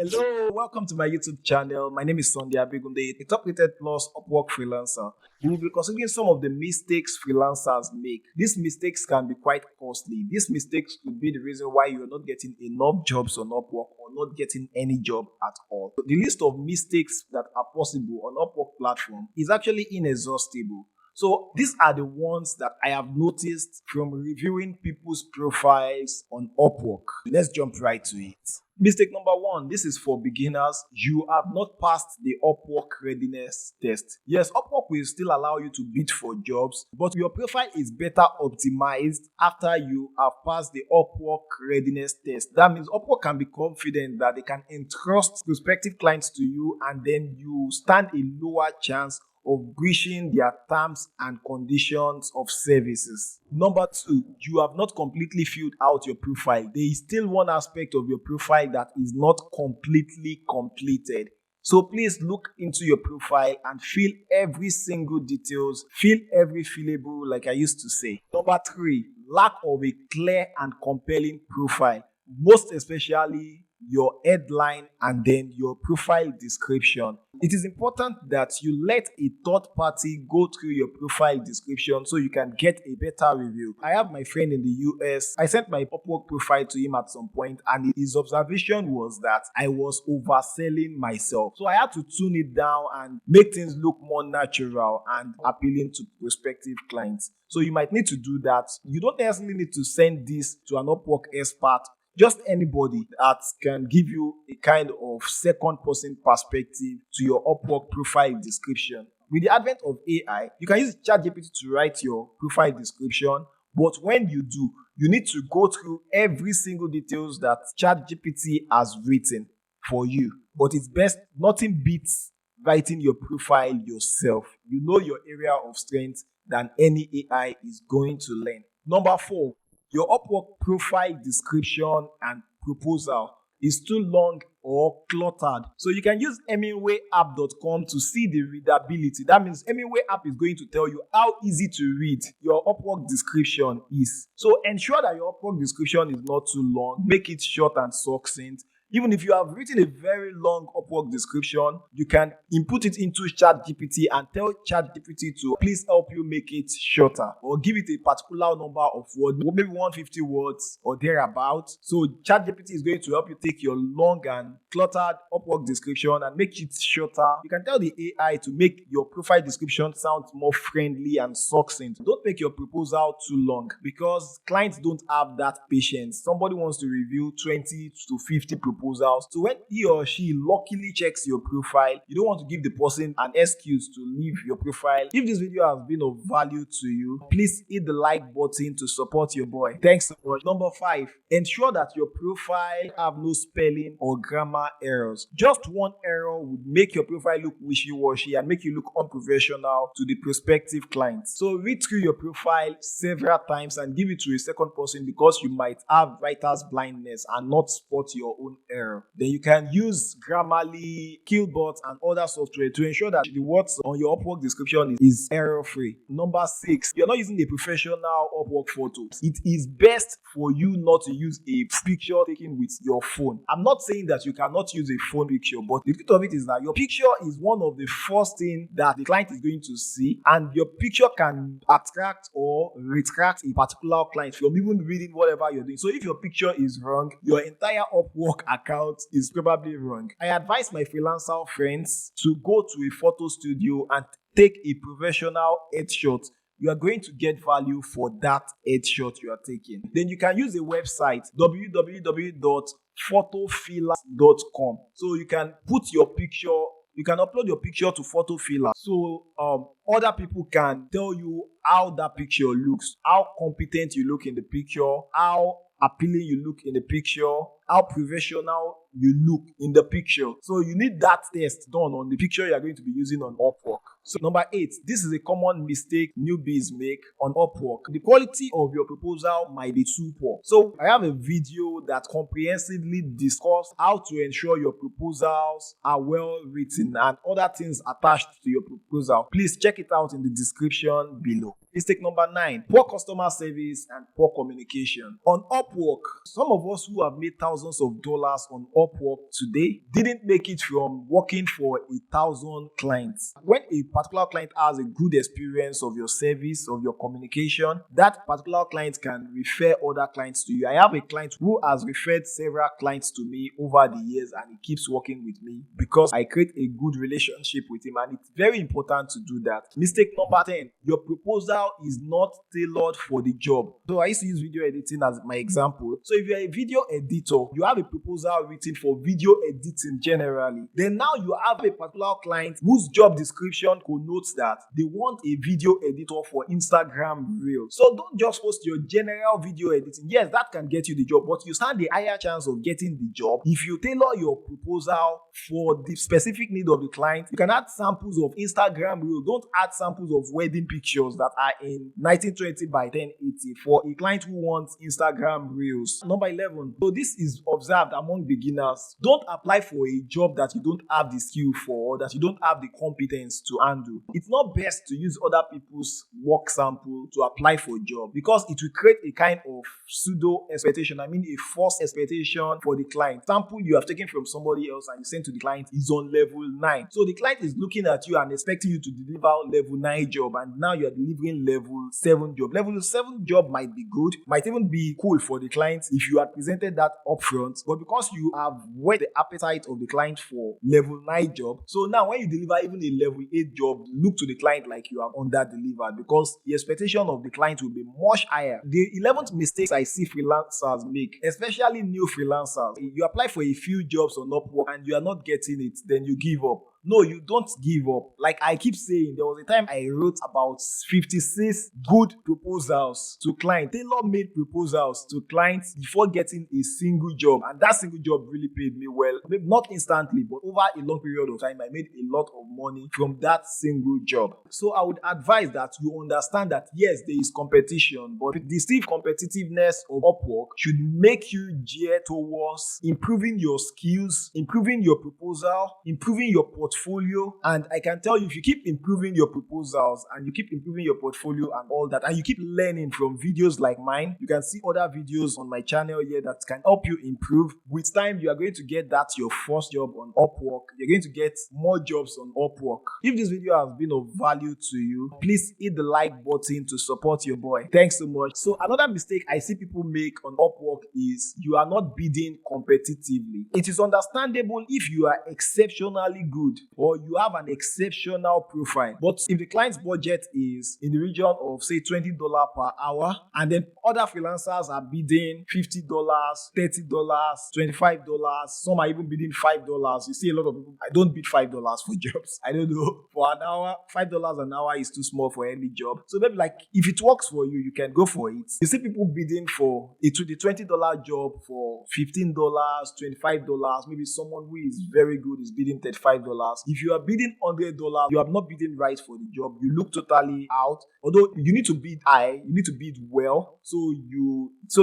Hello, welcome to my YouTube channel. My name is Sunday Abigunde, a top rated plus Upwork freelancer. We will be considering some of the mistakes freelancers make. These mistakes can be quite costly. These mistakes could be the reason why you are not getting enough jobs on Upwork or not getting any job at all. The list of mistakes that are possible on Upwork platform is actually inexhaustible. So these are the ones that I have noticed from reviewing people's profiles on Upwork. Let's jump right to it. Mistake number one, this is for beginners. You have not passed the Upwork readiness test. Yes, Upwork will still allow you to bid for jobs, but your profile is better optimized after you have passed the Upwork readiness test. That means Upwork can be confident that they can entrust prospective clients to you, and then you stand a lower chance of breaching their terms and conditions of services. Number two, you have not completely filled out your profile. There is still one aspect of your profile that is not completely completed. So please look into your profile and fill every single details, fill every fillable, like I used to say. Number three, lack of a clear and compelling profile, most especially your headline and then your profile description. It is important that you let a third party go through your profile description so you can get a better review. I have my friend in the US. I sent my Upwork profile to him at some point, and his observation was that I was overselling myself. So I had to tune it down and make things look more natural and appealing to prospective clients. So you might need to do that. You don't necessarily need to send this to an Upwork expert, just anybody that can give you a kind of second person perspective to your Upwork profile description. With the advent of AI, you can use ChatGPT to write your profile description, but when you do, you need to go through every single details that ChatGPT has written for you. But it's best, nothing beats writing your profile yourself. You know your area of strength than any AI is going to learn. Number four, your Upwork profile description and proposal is too long or cluttered. So you can use hemingwayapp.com to see the readability. That means Hemingway app is going to tell you how easy to read your Upwork description is. So ensure that your Upwork description is not too long. Make it short and succinct. Even if you have written a very long Upwork description, you can input it into ChatGPT and tell ChatGPT to please help you make it shorter, or give it a particular number of words, maybe 150 words or thereabout. So ChatGPT is going to help you take your long and cluttered Upwork description and make it shorter. You can tell the AI to make your profile description sound more friendly and succinct. Don't make your proposal too long, because clients don't have that patience. Somebody wants to review 20 to 50 proposals. So when he or she luckily checks your profile, you don't want to give the person an excuse to leave your profile. If this video has been of value to you, please hit the like button to support your boy. Thanks so much. Number five, ensure that your profile have no spelling or grammar errors. Just one error would make your profile look wishy-washy and make you look unprofessional to the prospective client. So read through your profile several times and give it to a second person, because you might have writer's blindness and not spot your own error. Then you can use Grammarly, Killbot, and other software to ensure that the words on your Upwork description is error-free. Number six, you're not using a professional Upwork photo. It is best for you not to use a picture taken with your phone. I'm not saying that you cannot use a phone picture, but the truth of it is that your picture is one of the first things that the client is going to see, and your picture can attract or retract a particular client from even reading whatever you're doing. So if your picture is wrong, your entire Upwork account is probably wrong. I advise my freelancer friends to go to a photo studio and take a professional headshot. You are going to get value for that headshot you are taking. Then you can use a website, www.photofiller.com. So you can put your picture, you can upload your picture to PhotoFiller. So other people can tell you how that picture looks, how competent you look in the picture, how appealing you look in the picture, how professional you look in the picture. So you need that test done on the picture you are going to be using on Upwork. So number 8, this is a common mistake newbies make on Upwork. The quality of your proposal might be too poor. So I have a video that comprehensively discusses how to ensure your proposals are well written and other things attached to your proposal. Please check it out in the description below. Mistake number 9, poor customer service and poor communication. On Upwork, some of us who have made thousands of dollars on Upwork today didn't make it from working for 1,000 clients. When a particular client has a good experience of your service, of your communication, that particular client can refer other clients to you. I have a client who has referred several clients to me over the years, and he keeps working with me because I create a good relationship with him, and it's very important to do that. Mistake number 10, your proposal is not tailored for the job. So I used to use video editing as my example. So if you're a video editor, you have a proposal written for video editing generally. Then now you have a particular client whose job description connotes that they want a video editor for Instagram Reels. So don't just post your general video editing. Yes, that can get you the job, but you stand a higher chance of getting the job if you tailor your proposal for the specific need of the client. You can add samples of Instagram Reels. Don't add samples of wedding pictures that are in 1920 by 1080 for a client who wants Instagram Reels. Number 11. So this is observed among beginners. Don't apply for a job that you don't have the skill for, or that you don't have the competence to handle. It's not best to use other people's work sample to apply for a job because it will create a kind of pseudo expectation. I mean a false expectation for the client. Sample you have taken from somebody else and you send to the client is on level 9. So the client is looking at you and expecting you to deliver level 9 job, and now you are delivering level 7 job. Level 7 job might be good, might even be cool for the client if you had presented that upfront, but because you have whet the appetite of the client for level 9 job, so now when you deliver even a level 8 job, look to the client like you have under-delivered because the expectation of the client will be much higher. The 11th mistakes I see freelancers make, especially new freelancers, you apply for a few jobs on Upwork and you are not getting it, then you give up. No, you don't give up. Like I keep saying, there was a time I wrote about 56 good proposals to clients, tailor-made proposals to clients before getting a single job. And that single job really paid me well. Maybe not instantly, but over a long period of time, I made a lot of money from that single job. So I would advise that you understand that yes, there is competition, but the stiff competitiveness of Upwork should make you gear towards improving your skills, improving your proposal, improving your portfolio. And I can tell you, if you keep improving your proposals and you keep improving your portfolio and all that, and you keep learning from videos like mine, you can see other videos on my channel here that can help you improve. With time, you are going to get that your first job on Upwork. You're going to get more jobs on Upwork. If this video has been of value to you, please hit the like button to support your boy. Thanks so much. So another mistake I see people make on Upwork is you are not bidding competitively. It is understandable if you are exceptionally good or you have an exceptional profile. But if the client's budget is in the region of say $20 per hour, and then other freelancers are bidding $50, $30, $25, some are even bidding $5. You see a lot of people, I don't bid $5 for jobs. I don't know. For an hour, $5 an hour is too small for any job. So maybe like if it works for you, you can go for it. You see people bidding for the $20 job for $15, $25. Maybe someone who is very good is bidding $35. If you are bidding $100, you are not bidding right for the job. You look totally out. Although you need to bid high, you need to bid well, so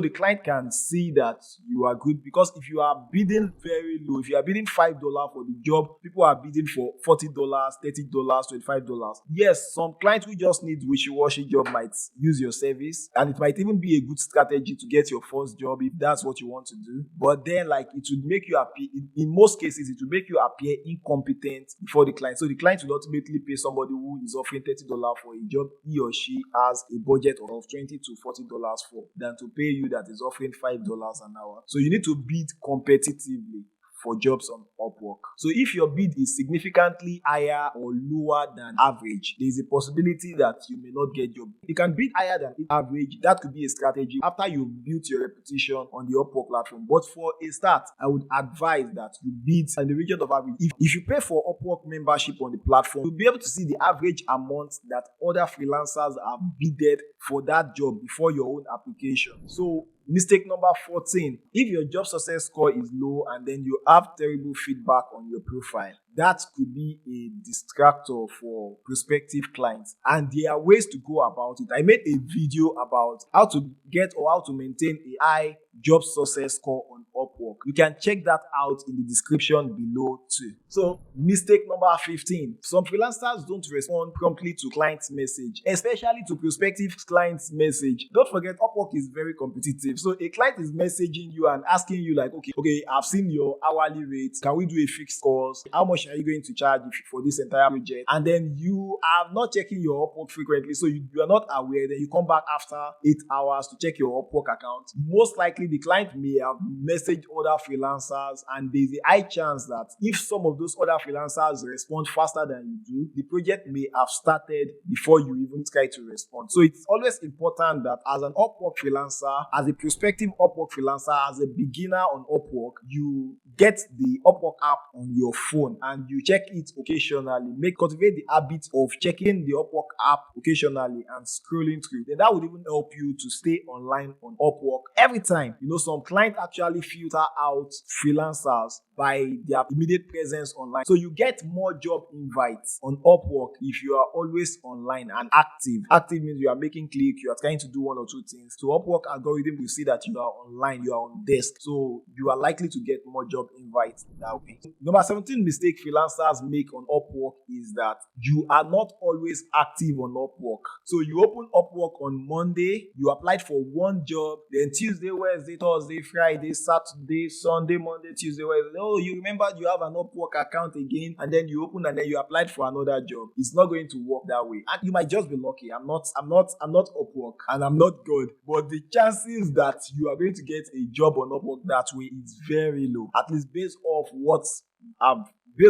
the client can see that you are good. Because if you are bidding very low, if you are bidding $5 for the job, people are bidding for $40, $30, $25. Yes, some clients who just need wishy-washy job might use your service, and it might even be a good strategy to get your first job if that's what you want to do. But then, like, it would make you appear, in most cases, it will make you appear incompetent before the client. So the client will ultimately pay somebody who is offering $30 for a job he or she has a budget of $20 to $40 for, than to pay you that is offering $5 an hour. So you need to bid competitively for jobs on Upwork. So if your bid is significantly higher or lower than average, there is a possibility that you may not get your bid. You can bid higher than average. That could be a strategy after you've built your reputation on the Upwork platform. But for a start, I would advise that you bid in the region of average. If you pay for Upwork membership on the platform, you'll be able to see the average amount that other freelancers have bidded for that job before your own application. So mistake number 14, if your job success score is low and then you have terrible feedback on your profile, that could be a distractor for prospective clients. And there are ways to go about it. I made a video about how to get or how to maintain a high job success score on Upwork. You can check that out in the description below too. So mistake number 15. Some freelancers don't respond promptly to client's message, especially to prospective client's message. Don't forget, Upwork is very competitive. So a client is messaging you and asking you like, okay, I've seen your hourly rate. Can we do a fixed cost? How much are you going to charge for this entire project? And then you are not checking your Upwork frequently, so you are not aware. Then you come back after 8 hours to check your Upwork account. Most likely the client may have messaged other freelancers, and there's a high chance that if some of those other freelancers respond faster than you do, the project may have started before you even try to respond. So it's always important that as an Upwork freelancer, as a prospective Upwork freelancer, as a beginner on Upwork, you get the Upwork app on your phone and you check it occasionally. Cultivate the habit of checking the Upwork app occasionally and scrolling through. Then that would even help you to stay online on Upwork every time. Some clients actually filter out freelancers by their immediate presence online. So you get more job invites on Upwork if you are always online and active. Active means you are making click, you are trying to do one or two things. So Upwork algorithm will see that you are online, you are on desk. So you are likely to get more job invites that way. Number 17 mistake freelancers make on Upwork is that you are not always active on Upwork. So you open Upwork on Monday, you applied for one job, then Tuesday, Wednesday, Thursday, Friday, Saturday, Sunday, Monday, Tuesday, Wednesday. Oh, you remember you have an Upwork account again, and then you open and then you applied for another job. It's not going to work that way. And you might just be lucky. I'm not Upwork and I'm not good. But the chances that you are going to get a job on Upwork that way is very low. At least based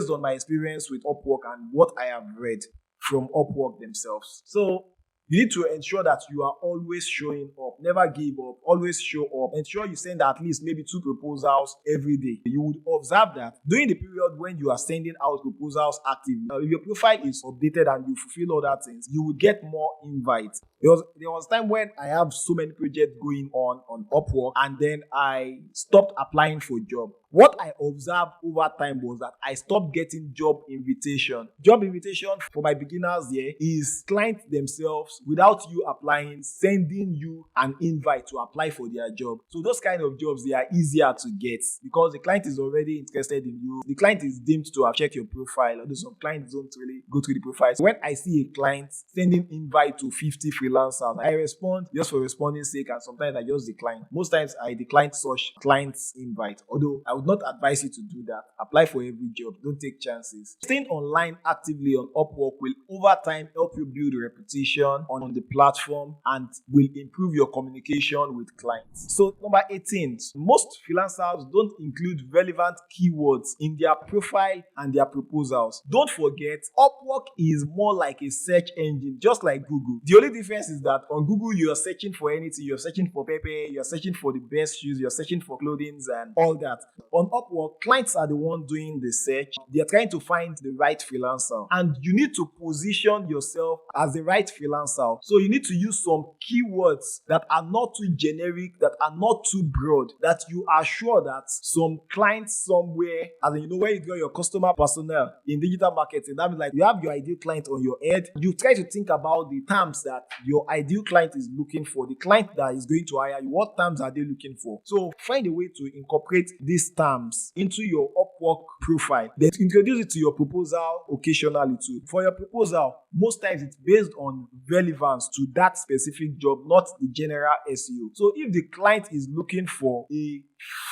on my experience with Upwork and what I have read from Upwork themselves. So you need to ensure that you are always showing up. Never give up. Always show up. Ensure you send at least maybe 2 proposals every day. You would observe that during the period when you are sending out proposals actively, if your profile is updated and you fulfill other things, you will get more invites. There was time when I have so many projects going on Upwork, and then I stopped applying for job. What I observed over time was that I stopped getting job invitation. Job invitation for my beginners here is clients themselves, without you applying, sending you an invite to apply for their job. So those kind of jobs, they are easier to get because the client is already interested in you. The client is deemed to have checked your profile, although some clients don't really go through the profile. So when I see a client sending invite to 50 freelancers, I respond just for responding sake, and sometimes I just decline. Most times I decline such clients' invite, although I would not advise you to do that. Apply for every job. Don't take chances. Staying online actively on Upwork will over time help you build reputation on the platform and will improve your communication with clients. So number 18, most freelancers don't include relevant keywords in their profile and their proposals. Don't forget, Upwork is more like a search engine, just like Google. The only difference is that on Google, you are searching for anything. You're searching for Pepe, you're searching for the best shoes, you're searching for clothing and all that. On Upwork, clients are the one doing the search. They're trying to find the right freelancer, and you need to position yourself as the right freelancer. So you need to use some keywords that are not too generic, that are not too broad, that you are sure that some clients somewhere, as in, where you draw your customer personnel in digital marketing, that means like you have your ideal client on your head. You try to think about the terms that your ideal client is looking for, the client that is going to hire you. What terms are they looking for? So find a way to incorporate these terms into your Upwork profile. Then introduce it to your proposal occasionally too. For your proposal, most times it's based on relevance to that specific job, not the general SEO. So if the client is looking for a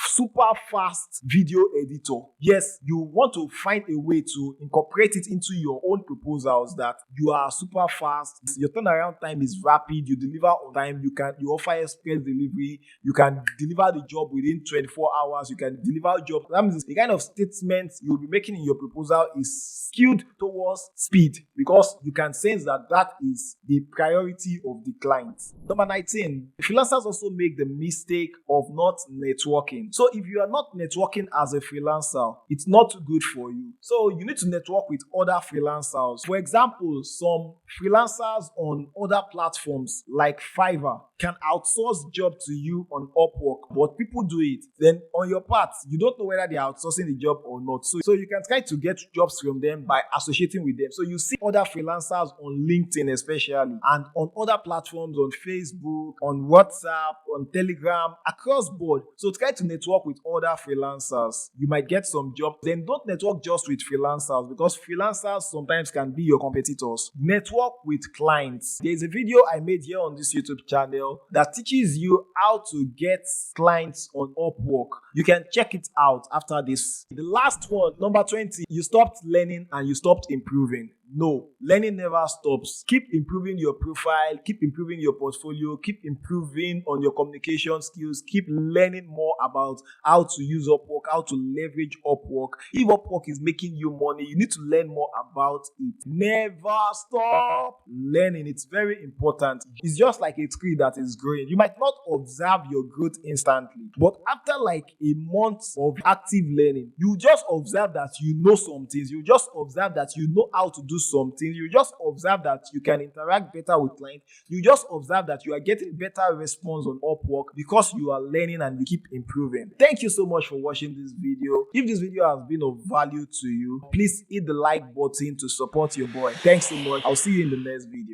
super fast video editor, yes, you want to find a way to incorporate it into your own proposals, that you are super fast, your turnaround time is rapid, you deliver on time, you offer express delivery, you can deliver the job within 24 hours, you can deliver job. That means the kind of statement you'll be making in your proposal is skewed towards speed, because you can sense that is the priority of the client. Number 19, freelancers also make the mistake of not networking. So if you are not networking as a freelancer, it's not good for you. So you need to network with other freelancers. For example, some freelancers on other platforms like Fiverr. can outsource job to you on Upwork, but people do it. Then on your part, you don't know whether they're outsourcing the job or not. So you can try to get jobs from them by associating with them. So you see other freelancers on LinkedIn especially, and on other platforms, on Facebook, on WhatsApp, on Telegram, across board. So try to network with other freelancers. You might get some jobs. Then don't network just with freelancers, because freelancers sometimes can be your competitors. Network with clients. There's a video I made here on this YouTube channel that teaches you how to get clients on Upwork. You can check it out after this. The last one, number 20, you stopped learning and you stopped improving. No, learning never stops. Keep improving your profile, keep improving your portfolio, keep improving on your communication skills, keep learning more about how to use Upwork, how to leverage Upwork. If Upwork is making you money, you need to learn more about it. Never stop learning. It's very important. It's just like a tree that is growing. You might not observe your growth instantly, but after like a month of active learning, you just observe that you know some things. You just observe that you know how to do something. You just observe that you can interact better with clients. You just observe that you are getting better response on Upwork because you are learning and you keep improving. Thank you so much for watching this video. If this video has been of value to you, please hit the like button to support your boy. Thanks so much. I'll see you in the next video.